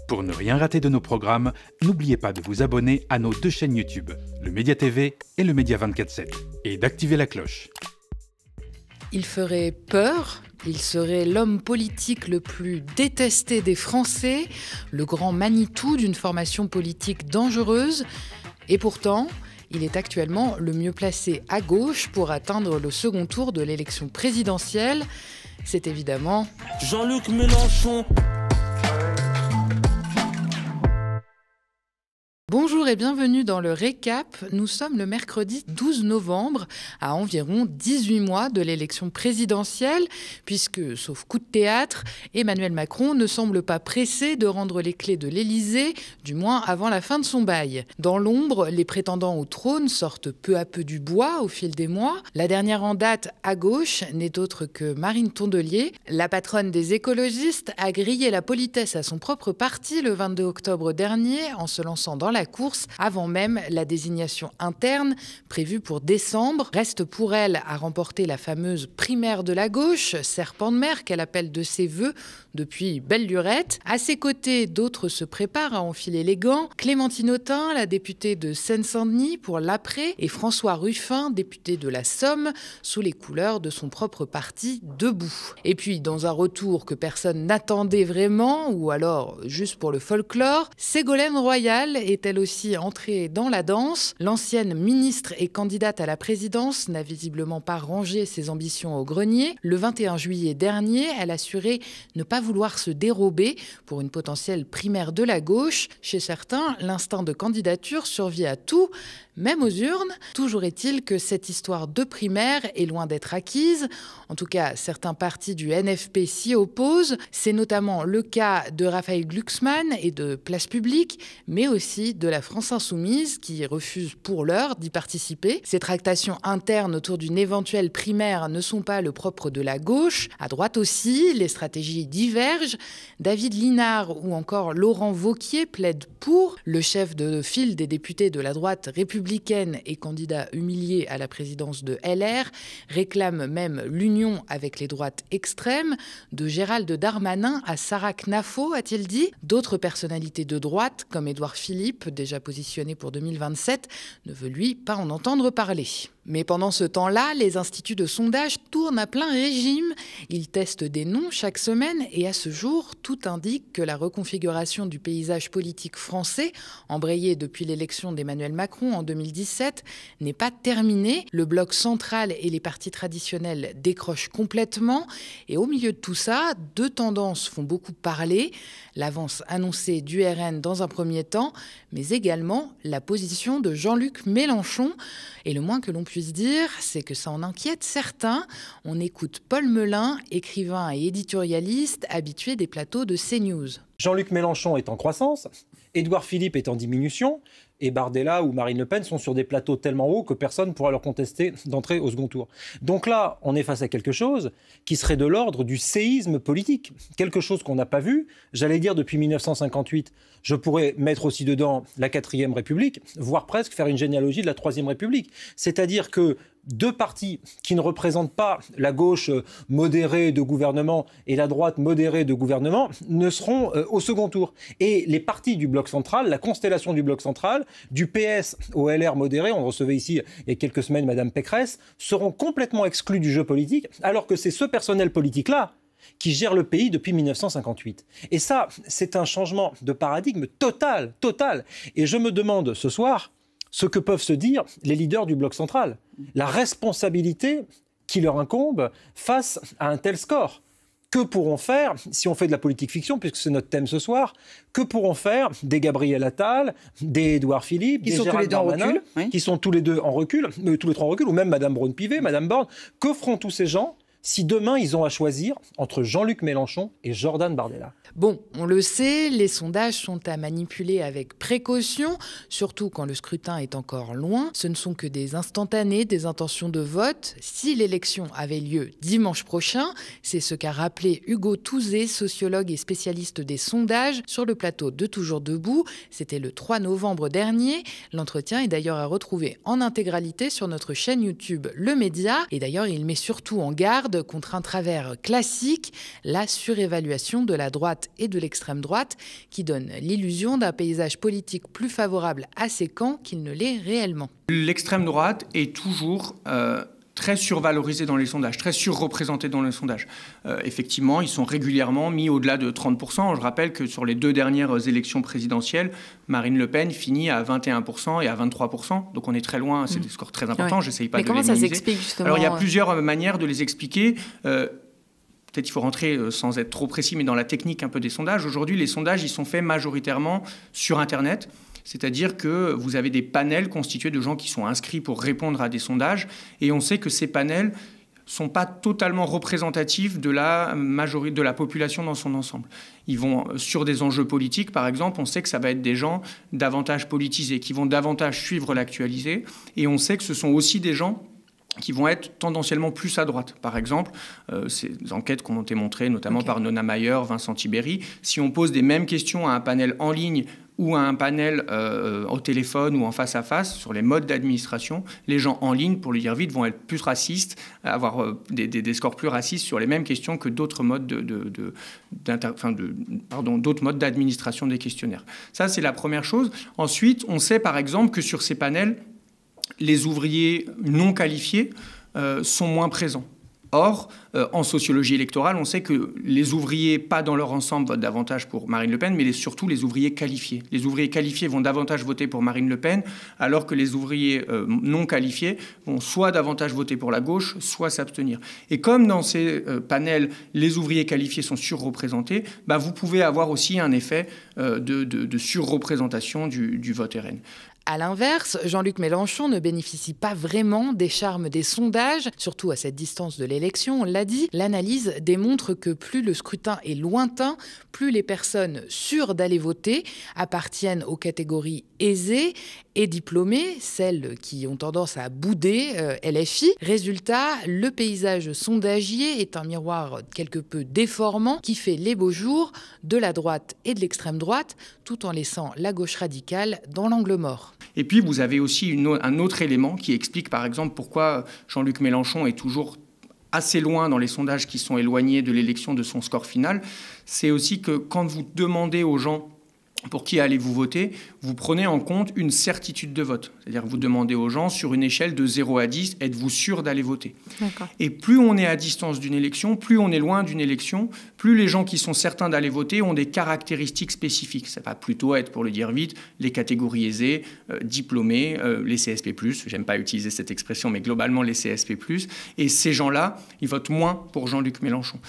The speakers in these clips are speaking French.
Pour ne rien rater de nos programmes, n'oubliez pas de vous abonner à nos deux chaînes YouTube, le Média TV et le Média 24/7, et d'activer la cloche. Il ferait peur, il serait l'homme politique le plus détesté des Français, le grand Manitou d'une formation politique dangereuse, et pourtant, il est actuellement le mieux placé à gauche pour atteindre le second tour de l'élection présidentielle. C'est évidemment Jean-Luc Mélenchon. Bonjour et bienvenue dans le récap. Nous sommes le mercredi 12 novembre, à environ 18 mois de l'élection présidentielle, puisque, sauf coup de théâtre, Emmanuel Macron ne semble pas pressé de rendre les clés de l'Élysée, du moins avant la fin de son bail. Dans l'ombre, les prétendants au trône sortent peu à peu du bois au fil des mois. La dernière en date, à gauche, n'est autre que Marine Tondelier. La patronne des écologistes a grillé la politesse à son propre parti le 22 octobre dernier en se lançant dans la course avant même la désignation interne prévue pour décembre. Reste pour elle à remporter la fameuse primaire de la gauche, serpent de mer qu'elle appelle de ses vœux depuis belle lurette. À ses côtés, d'autres se préparent à enfiler les gants. Clémentine Autain, la députée de Seine-Saint-Denis pour l'après, et François Ruffin, député de la Somme, sous les couleurs de son propre parti Debout. Et puis, dans un retour que personne n'attendait vraiment, ou alors juste pour le folklore, Ségolène Royal est elle aussi entrée dans la danse. L'ancienne ministre et candidate à la présidence n'a visiblement pas rangé ses ambitions au grenier. Le 21 juillet dernier, elle assurait ne pas vouloir se dérober pour une potentielle primaire de la gauche. Chez certains, l'instinct de candidature survit à tout, même aux urnes. Toujours est-il que cette histoire de primaire est loin d'être acquise. En tout cas, certains partis du NFP s'y opposent. C'est notamment le cas de Raphaël Glucksmann et de Place Publique, mais aussi de la France Insoumise qui refuse pour l'heure d'y participer. Ces tractations internes autour d'une éventuelle primaire ne sont pas le propre de la gauche. À droite aussi, les stratégies divergent. David Linard ou encore Laurent Wauquiez plaident pour. Le chef de file des députés de la droite républicaine et candidat humilié à la présidence de LR réclame même l'union avec les droites extrêmes. De Gérald Darmanin à Sarah Knafo, a-t-il dit. D'autres personnalités de droite, comme Édouard Philippe, déjà positionné pour 2027, ne veut lui pas en entendre parler. Mais pendant ce temps-là, les instituts de sondage tournent à plein régime. Ils testent des noms chaque semaine et à ce jour, tout indique que la reconfiguration du paysage politique français, embrayée depuis l'élection d'Emmanuel Macron en 2017, n'est pas terminée. Le bloc central et les partis traditionnels décrochent complètement. Et au milieu de tout ça, deux tendances font beaucoup parler. L'avance annoncée du RN dans un premier temps, mais également la position de Jean-Luc Mélenchon. Et le moins que l'on puisse dire, c'est que ça en inquiète certains. On écoute Paul Melun, écrivain et éditorialiste habitué des plateaux de CNews. Jean-Luc Mélenchon est en croissance, Édouard Philippe est en diminution, et Bardella ou Marine Le Pen sont sur des plateaux tellement hauts que personne ne pourra leur contester d'entrer au second tour. Donc là, on est face à quelque chose qui serait de l'ordre du séisme politique. Quelque chose qu'on n'a pas vu, j'allais dire depuis 1958. Je pourrais mettre aussi dedans la 4e République, voire presque faire une généalogie de la 3e République. C'est-à-dire que deux partis qui ne représentent pas la gauche modérée de gouvernement et la droite modérée de gouvernement ne seront au second tour. Et les partis du bloc central, la constellation du bloc central, du PS au LR modéré, on recevait ici il y a quelques semaines Madame Pécresse, seront complètement exclus du jeu politique, alors que c'est ce personnel politique-là qui gère le pays depuis 1958. Et ça, c'est un changement de paradigme total. Et je me demande ce soir ce que peuvent se dire les leaders du bloc central. La responsabilité qui leur incombe face à un tel score. Que pourront faire, si on fait de la politique fiction, puisque c'est notre thème ce soir, que pourront faire des Gabriel Attal, des Édouard Philippe, des Gérald Darmanin, qui sont tous les deux en recul, tous les trois en recul, ou même Madame Braun-Pivet, Madame Borne. Que feront tous ces gens si demain ils ont à choisir entre Jean-Luc Mélenchon et Jordan Bardella? Bon, on le sait, les sondages sont à manipuler avec précaution, surtout quand le scrutin est encore loin. Ce ne sont que des instantanés, des intentions de vote. Si l'élection avait lieu dimanche prochain, c'est ce qu'a rappelé Hugo Touzé, sociologue et spécialiste des sondages, sur le plateau de Toujours Debout. C'était le 3 novembre dernier. L'entretien est d'ailleurs à retrouver en intégralité sur notre chaîne YouTube Le Média. Et d'ailleurs, il met surtout en garde garde contre un travers classique, la surévaluation de la droite et de l'extrême droite, qui donne l'illusion d'un paysage politique plus favorable à ces camps qu'il ne l'est réellement. L'extrême droite est toujours très survalorisée dans les sondages, très surreprésentée dans les sondages. Effectivement, ils sont régulièrement mis au-delà de 30%. Je rappelle que sur les 2 dernières élections présidentielles, Marine Le Pen finit à 21% et à 23%. Donc on est très loin, c'est des scores très importants, j'essaye pas de les minimiser. Mais comment ça s'explique justement ? Alors il y a plusieurs manières de les expliquer. Peut-être il faut rentrer, sans être trop précis, mais dans la technique un peu des sondages. Aujourd'hui, les sondages, ils sont faits majoritairement sur Internet. C'est-à-dire que vous avez des panels constitués de gens qui sont inscrits pour répondre à des sondages. Et on sait que ces panels ne sont pas totalement représentatifs de la majorité de la population dans son ensemble. Ils vont sur des enjeux politiques, par exemple, on sait que ça va être des gens davantage politisés, qui vont davantage suivre l'actualité. Et on sait que ce sont aussi des gens qui vont être tendanciellement plus à droite. Par exemple, ces enquêtes qui ont été montrées notamment par Nona Mayer, Vincent Tiberi, si on pose des mêmes questions à un panel en ligne ou à un panel au téléphone ou en face à face sur les modes d'administration, les gens en ligne, pour le dire vite, vont être plus racistes, avoir des scores plus racistes sur les mêmes questions que d'autres modes d'autres modes d'administration des questionnaires. Ça, c'est la première chose. Ensuite, on sait par exemple que sur ces panels, les ouvriers non qualifiés sont moins présents. Or, en sociologie électorale, on sait que les ouvriers, pas dans leur ensemble, votent davantage pour Marine Le Pen, mais surtout les ouvriers qualifiés. Les ouvriers qualifiés vont davantage voter pour Marine Le Pen, alors que les ouvriers non qualifiés vont soit davantage voter pour la gauche, soit s'abstenir. Et comme dans ces panels, les ouvriers qualifiés sont surreprésentés, vous pouvez avoir aussi un effet de surreprésentation du vote RN. À l'inverse, Jean-Luc Mélenchon ne bénéficie pas vraiment des charmes des sondages, surtout à cette distance de l'élection, on l'a dit. L'analyse démontre que plus le scrutin est lointain, plus les personnes sûres d'aller voter appartiennent aux catégories aisées et diplômées, celles qui ont tendance à bouder LFI. Résultat, le paysage sondagier est un miroir quelque peu déformant qui fait les beaux jours de la droite et de l'extrême droite, tout en laissant la gauche radicale dans l'angle mort. Et puis, vous avez aussi un autre élément qui explique, par exemple, pourquoi Jean-Luc Mélenchon est toujours assez loin dans les sondages qui sont éloignés de l'élection de son score final. C'est aussi que quand vous demandez aux gens pour qui allez-vous voter, vous prenez en compte une certitude de vote. C'est-à-dire que vous demandez aux gens, sur une échelle de 0 à 10, êtes-vous sûr d'aller voter ? D'accord. Et plus on est à distance d'une élection, plus on est loin d'une élection, plus les gens qui sont certains d'aller voter ont des caractéristiques spécifiques. Ça va plutôt être, pour le dire vite, les catégories aisées, diplômés, les CSP+, j'aime pas utiliser cette expression, mais globalement les CSP+. Et ces gens-là, ils votent moins pour Jean-Luc Mélenchon.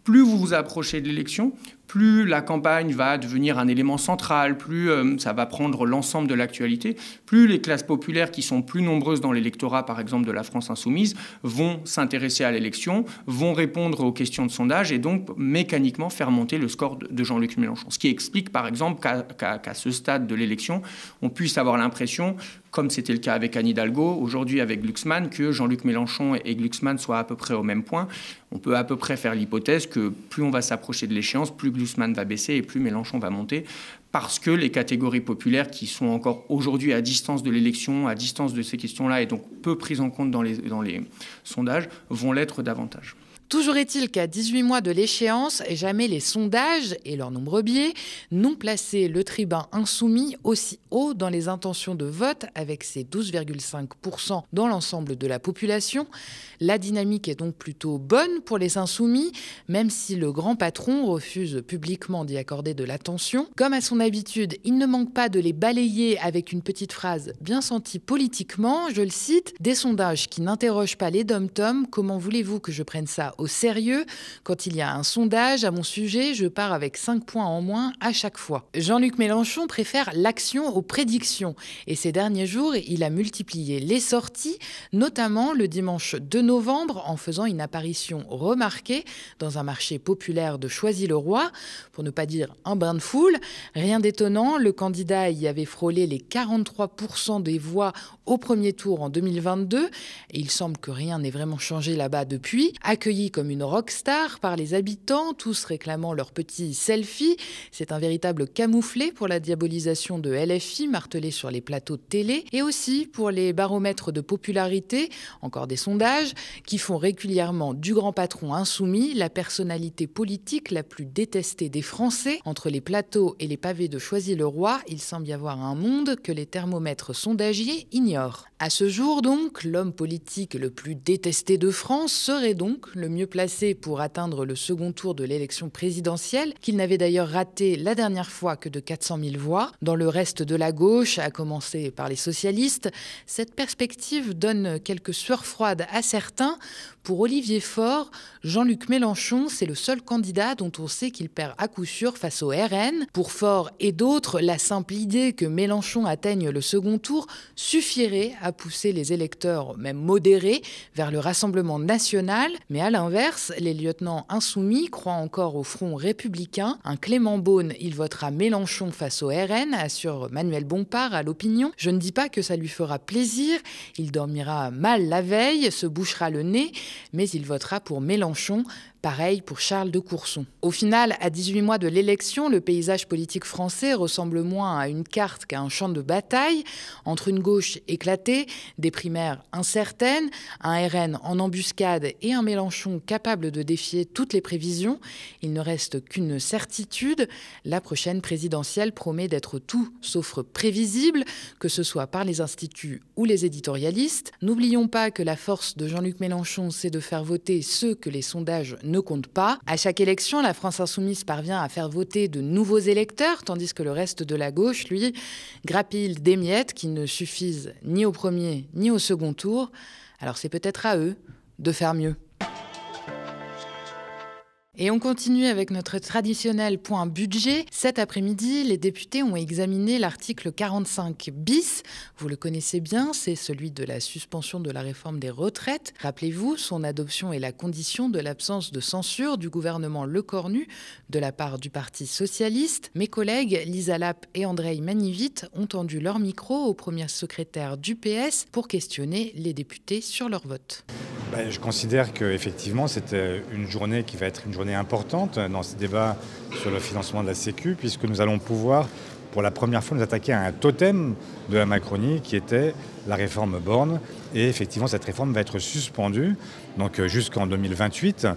Plus vous vous approchez de l'élection, plus la campagne va devenir un élément central, plus ça va prendre l'ensemble de l'actualité, plus les classes populaires qui sont plus nombreuses dans l'électorat, par exemple de la France insoumise, vont s'intéresser à l'élection, vont répondre aux questions de sondage et donc mécaniquement faire monter le score de Jean-Luc Mélenchon. Ce qui explique par exemple qu'à ce stade de l'élection, on puisse avoir l'impression, comme c'était le cas avec Anne Hidalgo, aujourd'hui avec Glucksmann, que Jean-Luc Mélenchon et Glucksmann soient à peu près au même point. On peut à peu près faire l'hypothèse que plus on va s'approcher de l'échéance, plus Glucksmann va baisser et plus Mélenchon va monter, parce que les catégories populaires qui sont encore aujourd'hui à distance de l'élection, à distance de ces questions-là, et donc peu prises en compte dans les sondages, vont l'être davantage. Toujours est-il qu'à 18 mois de l'échéance, jamais les sondages et leur nombreux biais n'ont placé le tribun insoumis aussi haut dans les intentions de vote, avec ses 12,5% dans l'ensemble de la population. La dynamique est donc plutôt bonne pour les insoumis, même si le grand patron refuse publiquement d'y accorder de l'attention. Comme à son habitude, il ne manque pas de les balayer avec une petite phrase bien sentie politiquement, je le cite, « Des sondages qui n'interrogent pas les dom-toms, comment voulez-vous que je prenne ça au sérieux ? Quand il y a un sondage à mon sujet, je pars avec 5 points en moins à chaque fois. » Jean-Luc Mélenchon préfère l'action aux prédictions. Et ces derniers jours, il a multiplié les sorties, notamment le dimanche 2 novembre, en faisant une apparition remarquée dans un marché populaire de Choisy-le-Roi, pour ne pas dire un bain de foule. Rien d'étonnant, le candidat y avait frôlé les 43% des voix au premier tour en 2022. Et il semble que rien n'ait vraiment changé là-bas depuis. Accueilli comme une rockstar par les habitants, tous réclamant leur petit selfie. C'est un véritable camouflet pour la diabolisation de LFI, martelée sur les plateaux de télé, et aussi pour les baromètres de popularité, encore des sondages, qui font régulièrement du grand patron insoumis la personnalité politique la plus détestée des Français. Entre les plateaux et les pavés de Choisy-le-Roi, il semble y avoir un monde que les thermomètres sondagiers ignorent. À ce jour donc, l'homme politique le plus détesté de France serait donc le mieux placé pour atteindre le second tour de l'élection présidentielle, qu'il n'avait d'ailleurs raté la dernière fois que de 400 000 voix. Dans le reste de la gauche, à commencer par les socialistes, cette perspective donne quelques sueurs froides à certains. Pour Olivier Faure, Jean-Luc Mélenchon, c'est le seul candidat dont on sait qu'il perd à coup sûr face au RN. Pour Faure et d'autres, la simple idée que Mélenchon atteigne le second tour suffirait à pousser les électeurs, même modérés, vers le Rassemblement national. Mais à l'inverse, les lieutenants insoumis croient encore au front républicain. Un Clément Beaune, il votera Mélenchon face au RN, assure Manuel Bompard à l'Opinion. Je ne dis pas que ça lui fera plaisir, il dormira mal la veille, se bouchera le nez, mais il votera pour Mélenchon. Pareil pour Charles de Courson. Au final, à 18 mois de l'élection, le paysage politique français ressemble moins à une carte qu'à un champ de bataille, entre une gauche éclatée, des primaires incertaines, un RN en embuscade et un Mélenchon capable de défier toutes les prévisions. Il ne reste qu'une certitude, la prochaine présidentielle promet d'être tout sauf prévisible, que ce soit par les instituts ou les éditorialistes. N'oublions pas que la force de Jean-Luc Mélenchon, c'est de faire voter ceux que les sondages ne compte pas. À chaque élection, la France insoumise parvient à faire voter de nouveaux électeurs, tandis que le reste de la gauche, lui, grappille des miettes qui ne suffisent ni au premier ni au second tour. Alors c'est peut-être à eux de faire mieux. Et on continue avec notre traditionnel point budget. Cet après-midi, les députés ont examiné l'article 45 bis. Vous le connaissez bien, c'est celui de la suspension de la réforme des retraites. Rappelez-vous, son adoption est la condition de l'absence de censure du gouvernement Lecornu de la part du Parti socialiste. Mes collègues Lisa Lapp et Andrei Manivit ont tendu leur micro au premier secrétaire du PS pour questionner les députés sur leur vote. Je considère qu'effectivement, c'est une journée qui va être une journée importante dans ce débat sur le financement de la Sécu, puisque nous allons pouvoir, pour la première fois, nous attaquer à un totem de la Macronie qui était la réforme Borne. Et effectivement, cette réforme va être suspendue donc jusqu'en 2028.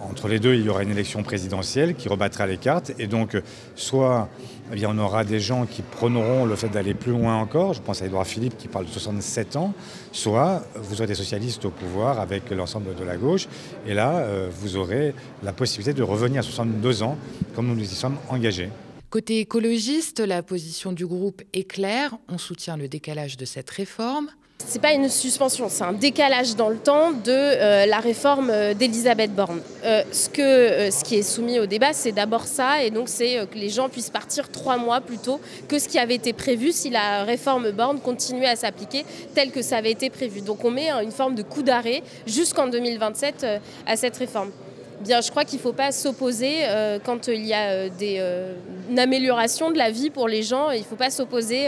Entre les deux, il y aura une élection présidentielle qui rebattra les cartes. Et donc, soit on aura des gens qui prôneront le fait d'aller plus loin encore. Je pense à Édouard Philippe qui parle de 67 ans. Soit vous aurez des socialistes au pouvoir avec l'ensemble de la gauche. Et là, vous aurez la possibilité de revenir à 62 ans, comme nous nous y sommes engagés. Côté écologiste, la position du groupe est claire. On soutient le décalage de cette réforme. C'est pas une suspension, c'est un décalage dans le temps de la réforme d'Elisabeth Borne. Ce qui est soumis au débat, c'est d'abord ça, et donc c'est que les gens puissent partir 3 mois plus tôt que ce qui avait été prévu si la réforme Borne continuait à s'appliquer tel que ça avait été prévu. Donc on met une forme de coup d'arrêt jusqu'en 2027 à cette réforme. Bien, je crois qu'il ne faut pas s'opposer quand il y a une amélioration de la vie pour les gens. Il ne faut pas s'opposer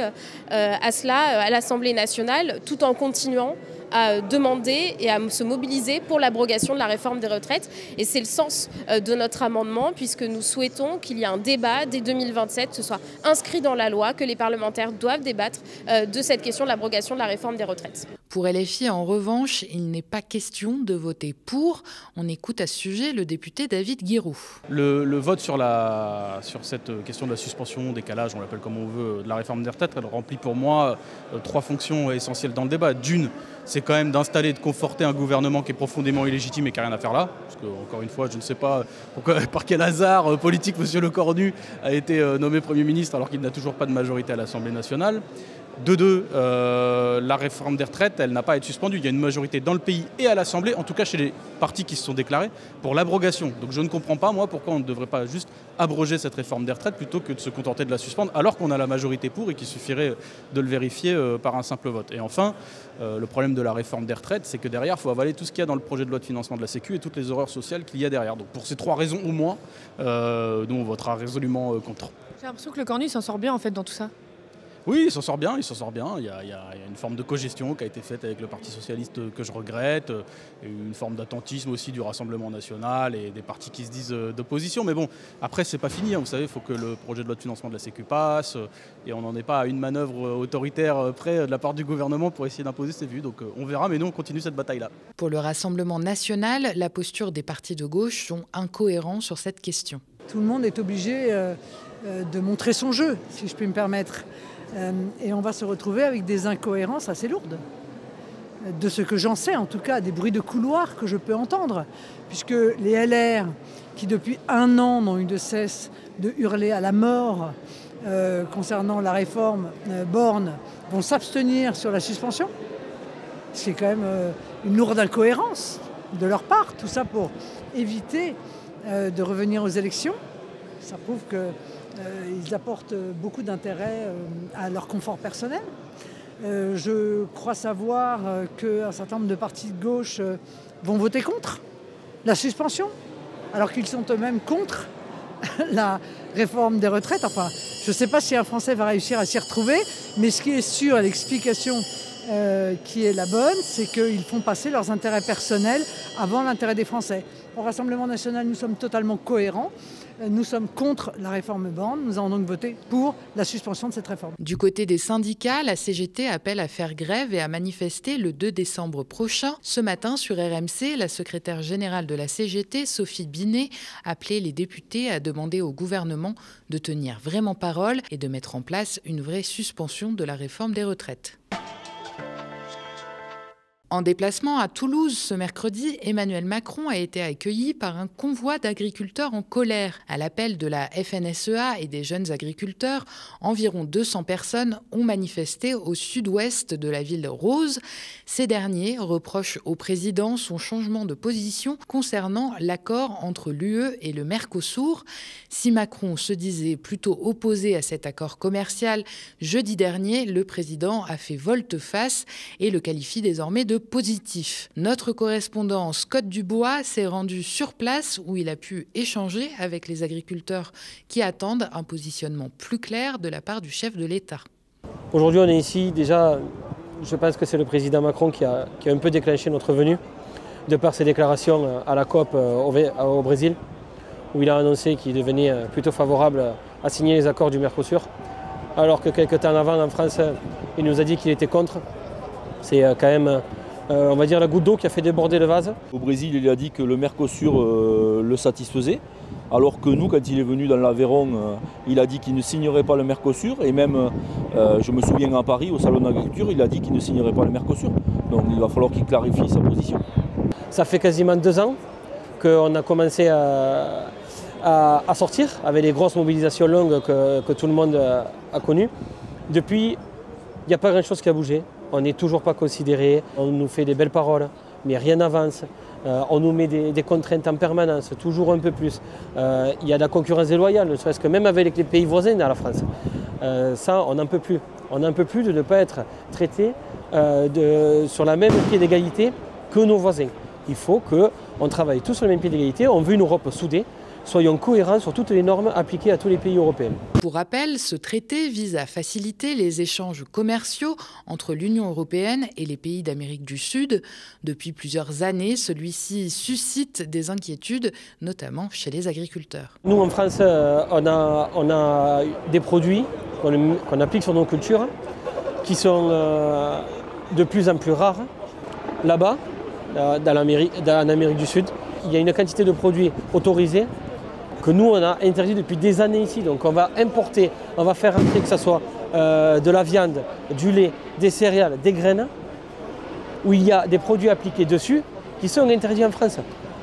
à cela à l'Assemblée nationale tout en continuant à demander et à se mobiliser pour l'abrogation de la réforme des retraites. Et c'est le sens de notre amendement, puisque nous souhaitons qu'il y ait un débat dès 2027, que ce soit inscrit dans la loi, que les parlementaires doivent débattre de cette question de l'abrogation de la réforme des retraites. Pour LFI, en revanche, il n'est pas question de voter pour. On écoute à ce sujet le député David Guiraud. Le vote sur cette question de la suspension, décalage, on l'appelle comme on veut, de la réforme des retraites, elle remplit pour moi 3 fonctions essentielles dans le débat. D'une, c'est quand même d'installer et de conforter un gouvernement qui est profondément illégitime et qui n'a rien à faire là. Parce que, encore une fois, je ne sais pas par quel hasard politique M. Lecornu a été nommé Premier ministre alors qu'il n'a toujours pas de majorité à l'Assemblée nationale. De deux, la réforme des retraites, elle n'a pas à être suspendue. Il y a une majorité dans le pays et à l'Assemblée, en tout cas chez les partis qui se sont déclarés, pour l'abrogation. Donc je ne comprends pas, moi, pourquoi on ne devrait pas juste abroger cette réforme des retraites plutôt que de se contenter de la suspendre, alors qu'on a la majorité pour et qu'il suffirait de le vérifier par un simple vote. Et enfin, le problème de la réforme des retraites, c'est que derrière, il faut avaler tout ce qu'il y a dans le projet de loi de financement de la Sécu et toutes les horreurs sociales qu'il y a derrière. Donc pour ces 3 raisons au moins, nous on votera résolument contre. J'ai l'impression que Lecornu s'en sort bien en fait dans tout ça. Oui, il s'en sort bien, il s'en sort bien. Il y a une forme de cogestion qui a été faite avec le Parti Socialiste que je regrette, et une forme d'attentisme aussi du Rassemblement National et des partis qui se disent d'opposition. Mais bon, après, c'est pas fini, hein. Vous savez, il faut que le projet de loi de financement de la Sécu passe, et on n'en est pas à une manœuvre autoritaire près de la part du gouvernement pour essayer d'imposer ses vues. Donc on verra, mais nous, on continue cette bataille-là. Pour le Rassemblement National, la posture des partis de gauche sont incohérents sur cette question. Tout le monde est obligé de montrer son jeu, si je puis me permettre. Et on va se retrouver avec des incohérences assez lourdes. De ce que j'en sais, en tout cas, des bruits de couloir que je peux entendre. Puisque les LR, qui depuis 1 an n'ont eu de cesse de hurler à la mort concernant la réforme Borne, vont s'abstenir sur la suspension. C'est quand même une lourde incohérence de leur part. Tout ça pour éviter de revenir aux élections. Ça prouve qu'ils apportent beaucoup d'intérêt à leur confort personnel. Je crois savoir qu'un certain nombre de partis de gauche vont voter contre la suspension, alors qu'ils sont eux-mêmes contre la réforme des retraites. Enfin, je ne sais pas si un Français va réussir à s'y retrouver, mais ce qui est sûr, l'explication qui est la bonne, c'est qu'ils font passer leurs intérêts personnels avant l'intérêt des Français. Au Rassemblement National, nous sommes totalement cohérents. Nous sommes contre la réforme Borne. Nous avons donc voté pour la suspension de cette réforme. Du côté des syndicats, la CGT appelle à faire grève et à manifester le 2 décembre prochain. Ce matin, sur RMC, la secrétaire générale de la CGT, Sophie Binet, appelait les députés à demander au gouvernement de tenir vraiment parole et de mettre en place une vraie suspension de la réforme des retraites. En déplacement à Toulouse ce mercredi, Emmanuel Macron a été accueilli par un convoi d'agriculteurs en colère. À l'appel de la FNSEA et des jeunes agriculteurs, environ 200 personnes ont manifesté au sud-ouest de la ville Rose. Ces derniers reprochent au président son changement de position concernant l'accord entre l'UE et le Mercosur. Si Macron se disait plutôt opposé à cet accord commercial, jeudi dernier, le président a fait volte-face et le qualifie désormais de positif. Notre correspondant Scott Dubois s'est rendu sur place où il a pu échanger avec les agriculteurs qui attendent un positionnement plus clair de la part du chef de l'État. Aujourd'hui, on est ici. Déjà, je pense que c'est le président Macron qui a un peu déclenché notre venue, de par ses déclarations à la COP au Brésil, où il a annoncé qu'il devenait plutôt favorable à signer les accords du Mercosur, alors que quelques temps avant, en France, il nous a dit qu'il était contre. C'est quand même, on va dire, la goutte d'eau qui a fait déborder le vase. Au Brésil, il a dit que le Mercosur le satisfaisait, alors que nous, quand il est venu dans l'Aveyron, il a dit qu'il ne signerait pas le Mercosur. Et même, je me souviens à Paris, au Salon d'Agriculture, il a dit qu'il ne signerait pas le Mercosur. Donc il va falloir qu'il clarifie sa position. Ça fait quasiment 2 ans qu'on a commencé à sortir, avec les grosses mobilisations longues que tout le monde a connues. Depuis, il n'y a pas grand-chose qui a bougé. On n'est toujours pas considéré, on nous fait des belles paroles, mais rien n'avance. On nous met des contraintes en permanence, toujours un peu plus. Il y a de la concurrence déloyale, ne serait-ce que même avec les pays voisins de la France. Ça, on n'en peut plus. On n'en peut plus de ne pas être traité sur la même pied d'égalité que nos voisins. Il faut qu'on travaille tous sur le même pied d'égalité. On veut une Europe soudée. Soyons cohérents sur toutes les normes appliquées à tous les pays européens. Pour rappel, ce traité vise à faciliter les échanges commerciaux entre l'Union européenne et les pays d'Amérique du Sud. Depuis plusieurs années, celui-ci suscite des inquiétudes, notamment chez les agriculteurs. Nous, en France, on a des produits qu'on applique sur nos cultures qui sont de plus en plus rares. Là-bas, en Amérique du Sud, il y a une quantité de produits autorisés que nous, on a interdit depuis des années ici. Donc on va importer, on va faire entrer que ce soit de la viande, du lait, des céréales, des graines, où il y a des produits appliqués dessus qui sont interdits en France.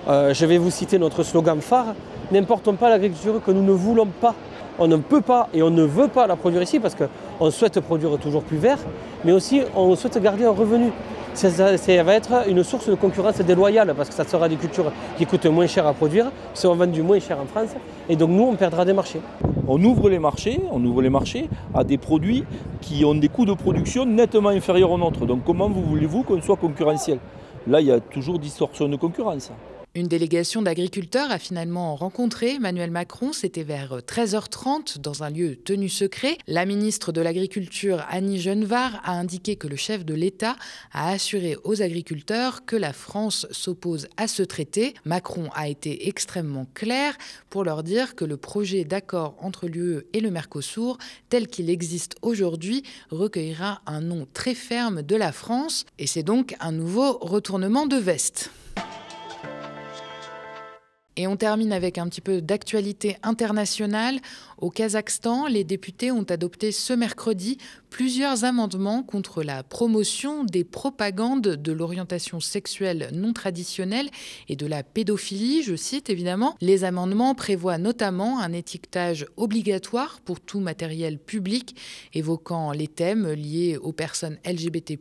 Je vais vous citer notre slogan phare, n'importons pas l'agriculture que nous ne voulons pas. On ne peut pas et on ne veut pas la produire ici parce qu'on souhaite produire toujours plus vert, mais aussi on souhaite garder un revenu. Ça va être une source de concurrence déloyale parce que ça sera des cultures qui coûtent moins cher à produire, qui seront vendues moins cher en France, et donc nous on perdra des marchés. On ouvre les marchés à des produits qui ont des coûts de production nettement inférieurs aux nôtres. Donc comment voulez-vous qu'on soit concurrentiel? Là, il y a toujours distorsion de concurrence. Une délégation d'agriculteurs a finalement rencontré Emmanuel Macron. C'était vers 13h30 dans un lieu tenu secret. La ministre de l'Agriculture, Annie Genevard, a indiqué que le chef de l'État a assuré aux agriculteurs que la France s'oppose à ce traité. Macron a été extrêmement clair pour leur dire que le projet d'accord entre l'UE et le Mercosur, tel qu'il existe aujourd'hui, recueillera un nom très ferme de la France. Et c'est donc un nouveau retournement de veste. Et on termine avec un petit peu d'actualité internationale. Au Kazakhstan, les députés ont adopté ce mercredi plusieurs amendements contre la promotion des propagandes de l'orientation sexuelle non traditionnelle et de la pédophilie, je cite évidemment. Les amendements prévoient notamment un étiquetage obligatoire pour tout matériel public évoquant les thèmes liés aux personnes LGBT+,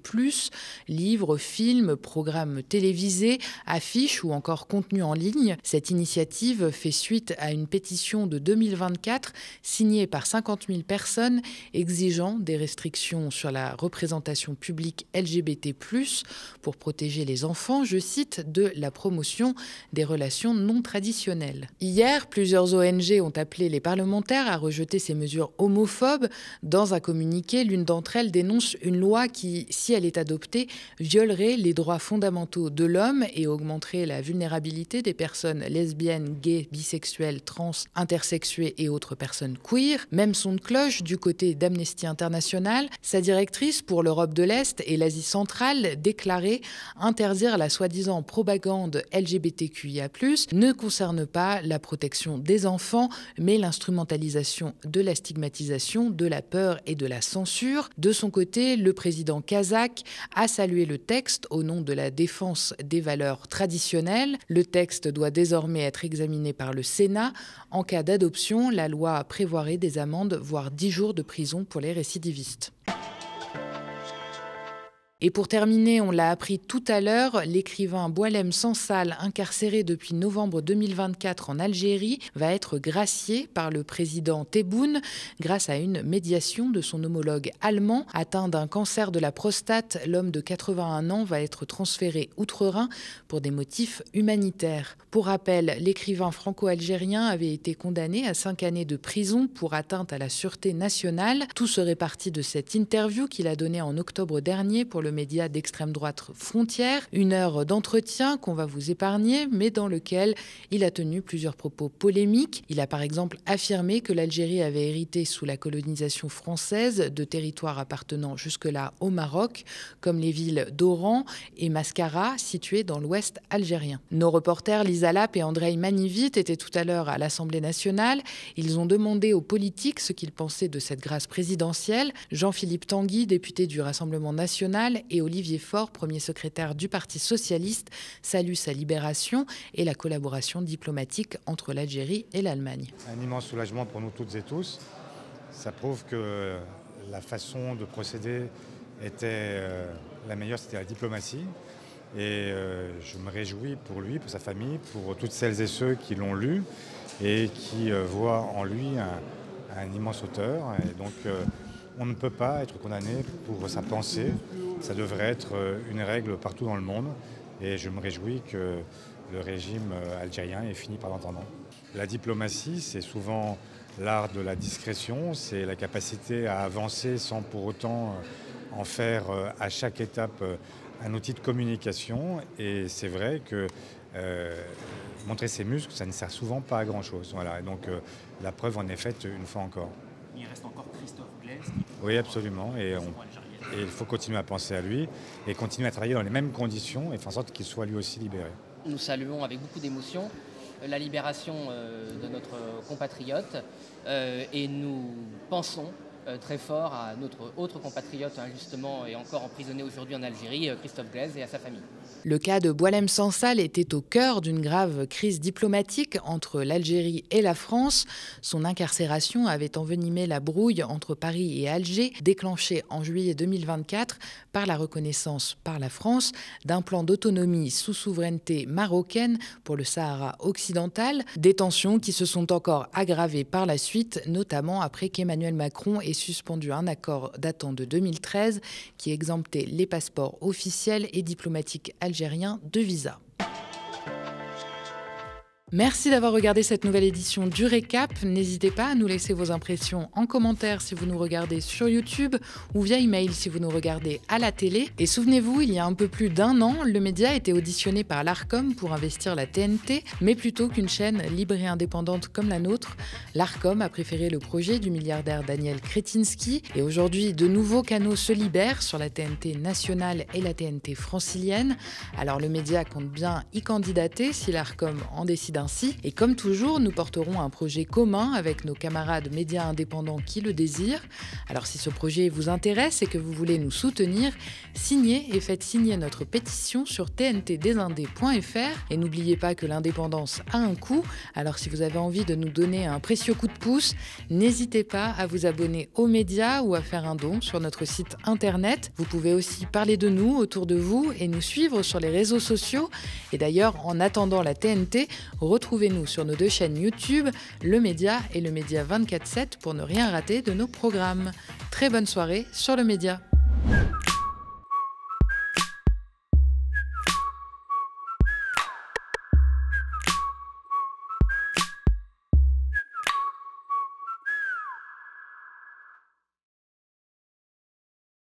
livres, films, programmes télévisés, affiches ou encore contenus en ligne. Cette initiative fait suite à une pétition de 2024 signée par 50 000 personnes exigeant des restrictions sur la représentation publique LGBT+, pour protéger les enfants, je cite, de la promotion des relations non traditionnelles. Hier, plusieurs ONG ont appelé les parlementaires à rejeter ces mesures homophobes. Dans un communiqué, l'une d'entre elles dénonce une loi qui, si elle est adoptée, violerait les droits fondamentaux de l'homme et augmenterait la vulnérabilité des personnes lesbiennes, gays, bisexuelles, trans, intersexuées et autres personnes queer. Même son de cloche du côté d'Amnesty International. Sa directrice pour l'Europe de l'Est et l'Asie centrale déclarait interdire la soi-disant propagande LGBTQIA+, ne concerne pas la protection des enfants, mais l'instrumentalisation de la stigmatisation, de la peur et de la censure. De son côté, le président kazakh a salué le texte au nom de la défense des valeurs traditionnelles. Le texte doit désormais être examiné par le Sénat. En cas d'adoption, la loi prévoirait des amendes, voire 10 jours de prison pour les récidivistes. Et pour terminer, on l'a appris tout à l'heure, l'écrivain Boualem Sansal, incarcéré depuis novembre 2024 en Algérie, va être gracié par le président Tebboune grâce à une médiation de son homologue allemand. Atteint d'un cancer de la prostate, l'homme de 81 ans va être transféré outre-Rhin pour des motifs humanitaires. Pour rappel, l'écrivain franco-algérien avait été condamné à 5 années de prison pour atteinte à la sûreté nationale. Tout serait parti de cette interview qu'il a donnée en octobre dernier pour le média d'extrême droite Frontières. 1 heure d'entretien qu'on va vous épargner, mais dans lequel il a tenu plusieurs propos polémiques. Il a par exemple affirmé que l'Algérie avait hérité sous la colonisation française de territoires appartenant jusque-là au Maroc, comme les villes d'Oran et Mascara, situées dans l'ouest algérien. Nos reporters Lisa Lapp et Andrei Manivit étaient tout à l'heure à l'Assemblée nationale. Ils ont demandé aux politiques ce qu'ils pensaient de cette grâce présidentielle. Jean-Philippe Tanguy, député du Rassemblement national, et Olivier Faure, premier secrétaire du Parti socialiste, salue sa libération et la collaboration diplomatique entre l'Algérie et l'Allemagne. Un immense soulagement pour nous toutes et tous. Ça prouve que la façon de procéder était la meilleure, c'était la diplomatie. Et je me réjouis pour lui, pour sa famille, pour toutes celles et ceux qui l'ont lu et qui voient en lui un immense auteur. Et donc, on ne peut pas être condamné pour sa pensée. Ça devrait être une règle partout dans le monde. Et je me réjouis que le régime algérien ait fini par l'entendre. La diplomatie, c'est souvent l'art de la discrétion. C'est la capacité à avancer sans pour autant en faire à chaque étape un outil de communication. Et c'est vrai que montrer ses muscles, ça ne sert souvent pas à grand-chose. Voilà. Et donc la preuve en est faite une fois encore. Il reste encore Christophe Glaise. Oui, absolument. Et il faut continuer à penser à lui et continuer à travailler dans les mêmes conditions et faire en sorte qu'il soit lui aussi libéré. Nous saluons avec beaucoup d'émotion la libération de notre compatriote et nous pensons très fort à notre autre compatriote injustement et encore emprisonné aujourd'hui en Algérie, Christophe Glaise, et à sa famille. Le cas de Boualem Sansal était au cœur d'une grave crise diplomatique entre l'Algérie et la France. Son incarcération avait envenimé la brouille entre Paris et Alger, déclenchée en juillet 2024 par la reconnaissance par la France d'un plan d'autonomie sous souveraineté marocaine pour le Sahara occidental. Des tensions qui se sont encore aggravées par la suite, notamment après qu'Emmanuel Macron ait suspendu un accord datant de 2013 qui exemptait les passeports officiels et diplomatiques algériens de visa. Merci d'avoir regardé cette nouvelle édition du Récap. N'hésitez pas à nous laisser vos impressions en commentaire si vous nous regardez sur YouTube ou via email si vous nous regardez à la télé. Et souvenez-vous, il y a un peu plus d'1 an, le média a été auditionné par l'Arcom pour investir la TNT, mais plutôt qu'une chaîne libre et indépendante comme la nôtre, l'Arcom a préféré le projet du milliardaire Daniel Kretinsky. Et aujourd'hui, de nouveaux canaux se libèrent sur la TNT nationale et la TNT francilienne. Alors le média compte bien y candidater si l'Arcom en décide ainsi. Et comme toujours, nous porterons un projet commun avec nos camarades médias indépendants qui le désirent. Alors si ce projet vous intéresse et que vous voulez nous soutenir, signez et faites signer notre pétition sur tntdesindés.fr. Et n'oubliez pas que l'indépendance a un coût. Alors si vous avez envie de nous donner un précieux coup de pouce, n'hésitez pas à vous abonner aux médias ou à faire un don sur notre site internet. Vous pouvez aussi parler de nous autour de vous et nous suivre sur les réseaux sociaux. Et d'ailleurs, en attendant la TNT, retrouvez-nous sur nos 2 chaînes YouTube, Le Média et Le Média 24/7 pour ne rien rater de nos programmes. Très bonne soirée sur Le Média.